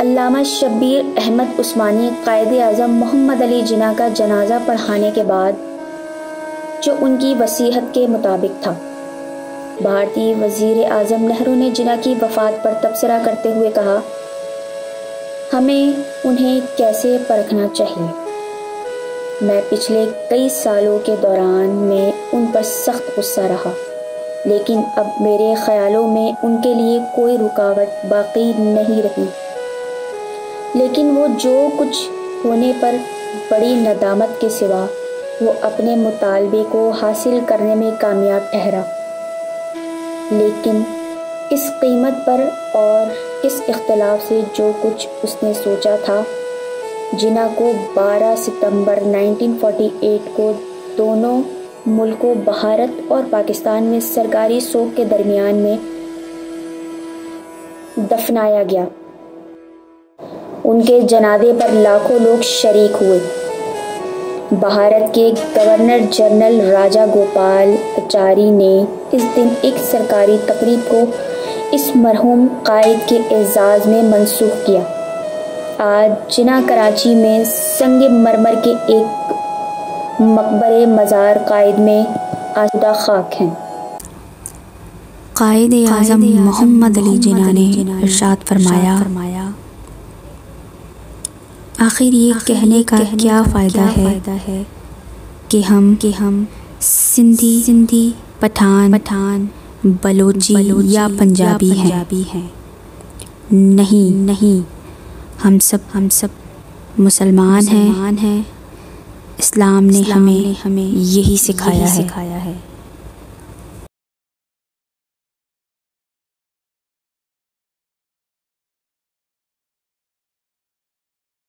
علامہ شبیر احمد عثمانی قائد اعظم محمد علی جناح کا جنازہ پڑھانے کے بعد، جو ان کی وصیت کے مطابق تھا، بھارتی وزیر اعظم نہرو نے جناح کی وفات پر تبصرہ کرتے ہوئے کہا، ہمیں انہیں کیسے پرکھنا چاہیے؟ میں پچھلے کئی سالوں کے دوران میں ان پر سخت غصہ رہا، لیکن اب میرے خیالوں میں ان کے لیے کوئی رکاوٹ باقی نہیں رہی، لیکن وہ جو کچھ ہونے پر بڑی ندامت کے سوا وہ اپنے مطالبے کو حاصل کرنے میں کامیاب ٹھہرا، لیکن کس قیمت پر اور کس اختلاف سے جو کچھ اس نے سوچا تھا۔ جناح کو 12 ستمبر 1948 کو دونوں ملکوں بھارت اور پاکستان میں سرکاری سوگ کے درمیان میں دفنایا گیا۔ ان کے جنازے پر لاکھوں لوگ شریک ہوئے۔ بھارت کے گورنر جنرل راجا گوپال اچاری نے اس دن ایک سرکاری تقریب کو اس مرحوم قائد کے اعزاز میں منسوخ کیا۔ آج جناح کراچی میں سنگ مرمر کے ایک مقبرے مزار قائد میں آسودہ خاک ہیں۔ قائد اعظم محمد علی جناح نے ارشاد فرمایا، آخر یہ کہنے کا کیا فائدہ ہے کہ ہم سندھی، پٹھان، بلوچی یا پنجابی ہیں؟ نہیں، ہم سب مسلمان ہیں۔ اسلام نے ہمیں یہی سکھایا ہے۔